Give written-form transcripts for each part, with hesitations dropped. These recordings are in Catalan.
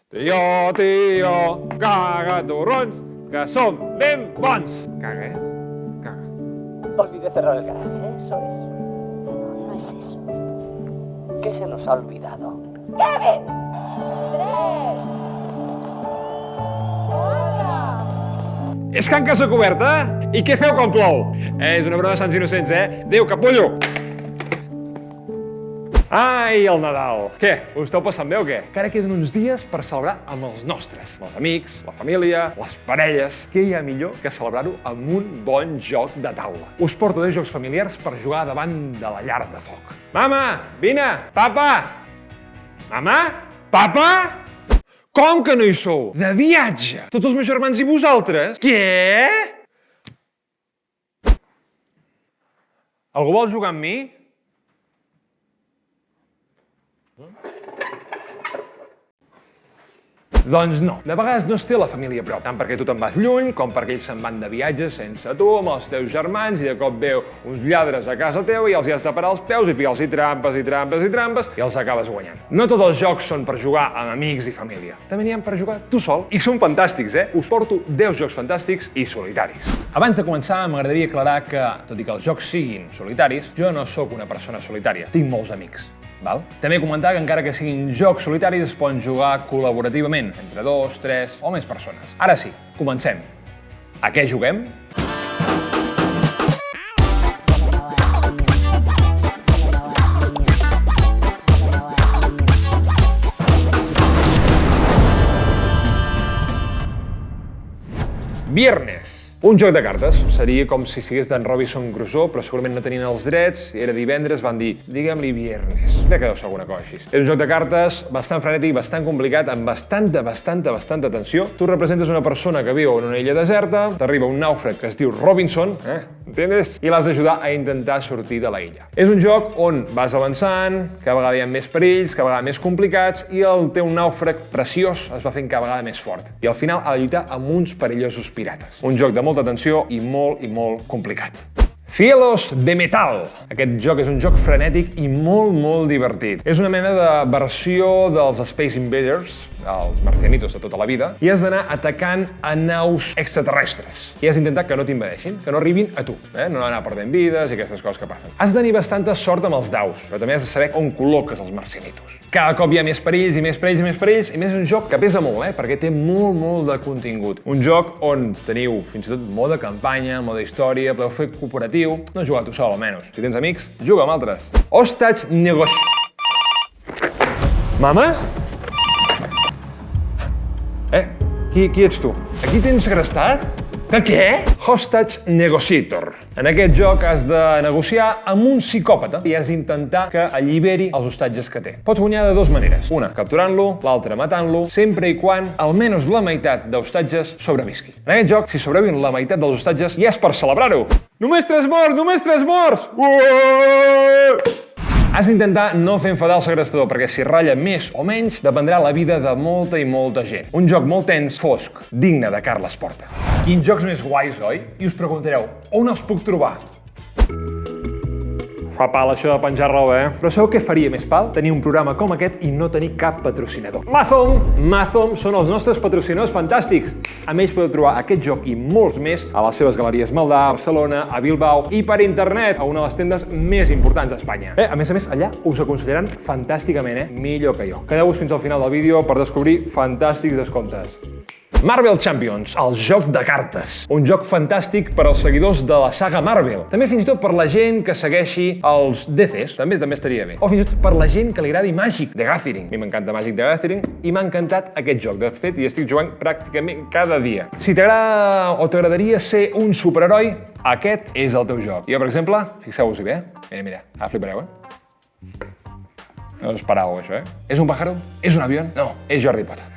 Tio, cagatorrons, que som ben bons. Caga, Caga. Olvidé cerrar el garaje, eso es. No, no es eso. ¿Qué se nos ha olvidado? ¡Kevin! 3, 4... És Can Casa Coberta? I què feu quan plou? És una broma de Sants Innocents, Adéu, capullo! Ai, el Nadal! Què, us esteu passant bé o què? Que ara queden uns dies per celebrar amb els nostres, amb els amics, la família, les parelles. Què hi ha millor que celebrar-ho amb un bon joc de taula? Us porto 10 jocs familiars per jugar davant de la llar de foc. Mama, vine! Papa! Mama? Papa? Com que no hi sou? De viatge! Tots els meus germans i vosaltres? Què? Algú vol jugar amb mi? Doncs no. De vegades no es té la família a prop, tant perquè tu te'n vas lluny, com perquè ells se'n van de viatge sense tu, amb els teus germans, i de cop veu uns lladres a casa teva i els hi has de parar els peus i ficar-los trampes i trampes i trampes i els acabes guanyant. No tots els jocs són per jugar amb amics i família. També n'hi ha per jugar tu sol. I són fantàstics, Us porto 10 jocs fantàstics i solitaris. Abans de començar, m'agradaria aclarar que, tot i que els jocs siguin solitaris, jo no sóc una persona solitària. Tinc molts amics. Val? També comentar que encara que siguin jocs solitaris es poden jugar col·laborativament, entre 2, 3 o més persones. Ara sí, comencem. A què juguem? Viernes. Un joc de cartes. Seria com si sigués d'en Robinson Crusoe, però segurament no tenien els drets, era divendres, van dir, diguem-li viernes. Crec que deu ser alguna cosa així. És un joc de cartes bastant frenètic, bastant complicat, amb bastanta tensió. Tu representes una persona que viu en una illa deserta, t'arriba un nàufrag que es diu Robinson, entiendes? I l'has d'ajudar a intentar sortir de la illa. És un joc on vas avançant, cada vegada hi ha més perills, cada vegada més complicats, i el teu nàufrag preciós es va fent cada vegada més fort. I al final ha de lluitar amb uns perillosos pirates. Un joc de molta tensió i molt complicat. Cielos de Metal. Aquest joc és un joc frenètic i molt divertit. És una mena de versió dels Space Invaders, els marcianitos de tota la vida, i has d'anar atacant a naus extraterrestres. I has d'intentar que no t'invadeixin, que no arribin a tu, no anar perdent vides i aquestes coses que passen. Has de tenir bastanta sort amb els daus, però també has de saber on col·loques els marcianitos. Cada cop hi ha més perills i més perills i més perills, i més és un joc que pesa molt, perquè té molt de contingut. Un joc on teniu fins i tot mode campanya, mode història, podeu fer cooperatiu, no jugar tu sol almenys. Si tens amics, juga amb altres. Hostage Negotiator. Mama? Qui ets tu? Aquí tens segrestat? Que què? Hostage Negotiator. En aquest joc has de negociar amb un psicòpata i has d'intentar que alliberi els hostatges que té. Pots guanyar de dues maneres. Una, capturant-lo, l'altra matant-lo, sempre i quan almenys la meitat d'hostatges sobrevisqui. En aquest joc, si sobreviuen la meitat dels hostatges, ja és per celebrar-ho. Només 3 morts! Només 3 morts! Has d'intentar no fer enfadar el segrestador, perquè si ratlla més o menys, dependrà la vida de molta i molta gent. Un joc molt tens, fosc, digne de Carles Porta. Quins jocs més guais, oi? I us preguntareu, on els puc trobar? Fa pal això de penjar roba, Però sabeu què faria més pal? Tenir un programa com aquest i no tenir cap patrocinador. Mazom són els nostres patrocinadors fantàstics. Amb ells podeu trobar aquest joc i molts més a les seves galeries Maldà, a Barcelona, a Bilbao i per internet a una de les tendes més importants d'Espanya. A més, allà us aconsellaran fantàsticament, millor que jo. Quedeu-vos fins al final del vídeo per descobrir fantàstics descomptes. Marvel Champions, el joc de cartes. Un joc fantàstic per als seguidors de la saga Marvel. També fins i tot per la gent que segueixi els DCs, també estaria bé. O fins i tot per la gent que li agradi Magic the Gathering. A mi m'encanta Magic the Gathering i m'ha encantat aquest joc. De fet, hi estic jugant pràcticament cada dia. Si t'agrada o t'agradaria ser un superheroi, aquest és el teu joc. Jo, per exemple, fixeu-vos-hi bé. Mira, ara flipareu, No us esperàveu, això, És un pàjaro? És un avió? No, és Jordi Potter.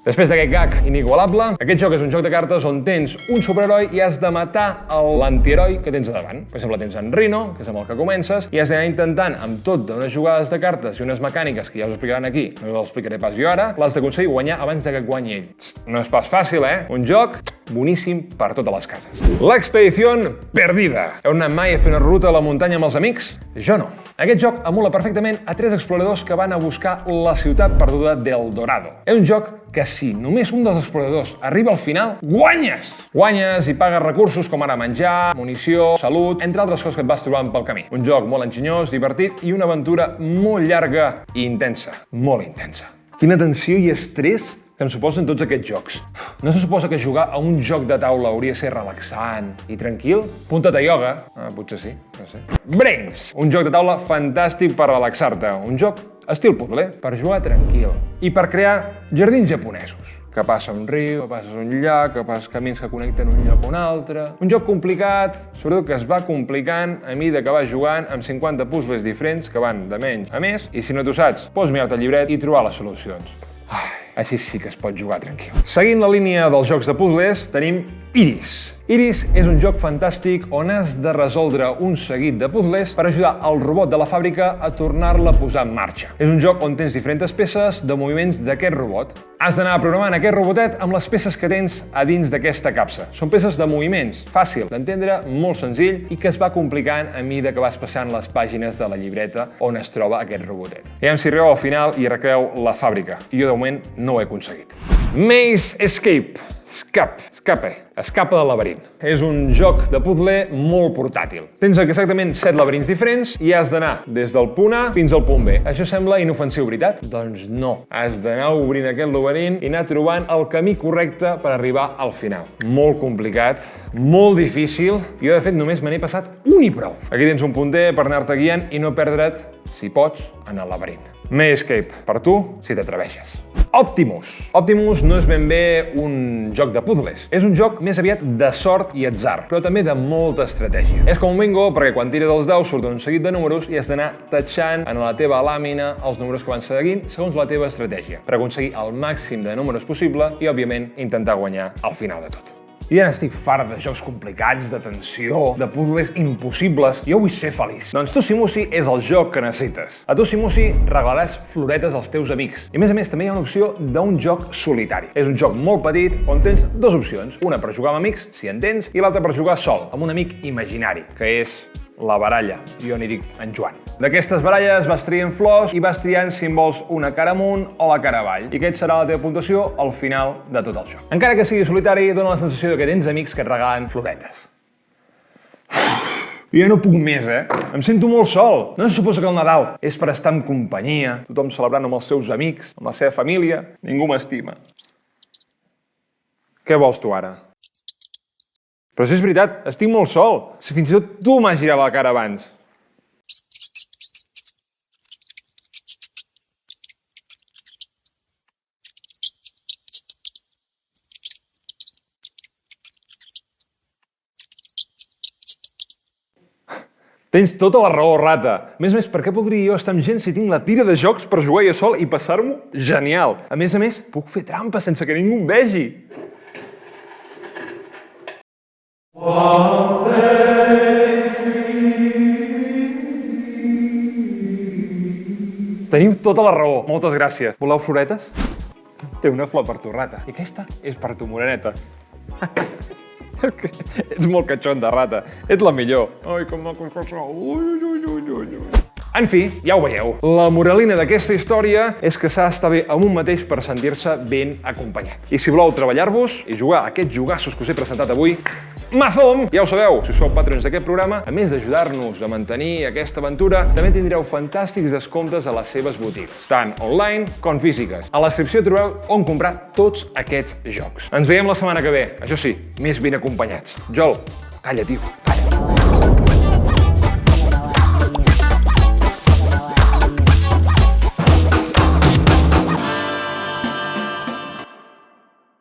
Després d'aquest gag inigualable, aquest joc és un joc de cartes on tens un superheroi i has de matar l'antiheroi que tens davant. Per exemple, tens en Rhino, que és amb el que comences, i has d'anar intentant, amb tot d'unes jugades de cartes i unes mecàniques que ja us explicaran aquí, no us l'explicaré pas jo ara, l'has d'aconseguir guanyar abans de que guanyi ell. No és pas fàcil, Un joc boníssim per totes les cases. L'expedición perdida. Heu anat mai a fer una ruta a la muntanya amb els amics? Jo no. Aquest joc emula perfectament a 3 exploradors que van a buscar la ciutat perduda d'El Dorado. És un joc que si només un dels exploradors arriba al final, guanyes! Guanyes i pagues recursos com ara menjar, munició, salut, entre altres coses que et vas trobant pel camí. Un joc molt enginyós, divertit i una aventura molt llarga i intensa. Molt intensa. Quina tensió i estrès que em suposen tots aquests jocs. No se suposa que jugar a un joc de taula hauria de ser relaxant i tranquil? Punta't a ioga. Potser sí, no sé. Brains, un joc de taula fantàstic per relaxar-te. Un joc estil puzzle, per jugar tranquil. I per crear jardins japonesos. Que passa un riu, que passes un llac, que passes camins que connecten un lloc a un altre. Un joc complicat, sobretot que es va complicant a mesura que vas jugant amb 50 puzzles diferents que van de menys a més, i si no t'ho saps, pots mirar-te el llibret i trobar les solucions. Així sí que es pot jugar tranquil. Seguint la línia dels jocs de puzzles, tenim Iris. Iris és un joc fantàstic on has de resoldre un seguit de puzzles per ajudar el robot de la fàbrica a tornar-la a posar en marxa. És un joc on tens diferents peces de moviments d'aquest robot. Has d'anar programant aquest robotet amb les peces que tens a dins d'aquesta capsa. Són peces de moviments, fàcil d'entendre, molt senzill i que es va complicant a mesura que vas passant les pàgines de la llibreta on es troba aquest robotet. Aviam si arribeu al final i arregleu la fàbrica. I jo de moment no ho he aconseguit. Maze Escape. Escapa del laberint. És un joc de puzzle molt portàtil. Tens exactament 7 laberints diferents i has d'anar des del punt A fins al punt B. Això sembla inofensiu, veritat? Doncs no. Has d'anar obrint aquest laberint i anar trobant el camí correcte per arribar al final. Molt complicat, molt difícil. Jo, de fet, només me n'he passat un i prou. Aquí tens un punter per anar-te guiant i no perdre't, si pots, en el laberint. Maze Escape, per tu, si t'atreveixes. Optimus. Optimus no és ben bé un joc de puzzles. És un joc més aviat de sort i atzar, però també de molta estratègia. És com un bingo perquè quan tires els daus surten un seguit de números i has d'anar tatxant en la teva làmina els números que van seguint segons la teva estratègia, per aconseguir el màxim de números possible i, òbviament, intentar guanyar al final de tot. Jo ja n'estic fart de jocs complicats, de tensió, de puzzles impossibles. Jo vull ser feliç. Doncs Tussimusi és el joc que necessites. A Tussimusi regalaràs floretes als teus amics. I a més, també hi ha una opció d'un joc solitari. És un joc molt petit on tens 2 opcions. Una per jugar amb amics, si en tens, i l'altra per jugar sol, amb un amic imaginari, que és la baralla. Jo n'hi dic en Joan. D'aquestes baralles vas triant flors i vas triant si en vols una cara amunt o la cara avall. I aquest serà la teva puntuació al final de tot el joc. Encara que sigui solitari, dona la sensació que tens amics que et regalen floretes. Jo ja no puc més, Em sento molt sol. No se suposa que el Nadal és per estar en companyia, tothom celebrant amb els seus amics, amb la seva família. Ningú m'estima. Què vols tu ara? Però si és veritat, estic molt sol. Si fins i tot tu m'has girat la cara abans. Tens tota la raó, rata. A més, per què podria jo estar amb gent si tinc la tira de jocs per jugar jo sol i passar-m'ho genial? A més, puc fer trampa sense que ningú em vegi. Teniu tota la raó. Moltes gràcies. Voleu floretes? Té una flor per tu, rata. I aquesta és per tu, moreneta. Ets molt catxonda, rata. Ets la millor. Ai, com maco que sou. En fi, ja ho veieu. La moralina d'aquesta història és que s'ha d'estar bé amb un mateix per sentir-se ben acompanyat. I si voleu treballar-vos i jugar a aquests jugassos que us he presentat avui, Mazom! Ja ho sabeu, si sou patrons d'aquest programa, a més d'ajudar-nos a mantenir aquesta aventura, també tindreu fantàstics descomptes a les seves botigues, tant online com físiques. A la descripció trobareu on comprar tots aquests jocs. Ens veiem la setmana que ve, això sí, més ben acompanyats. Joel, calla, tio.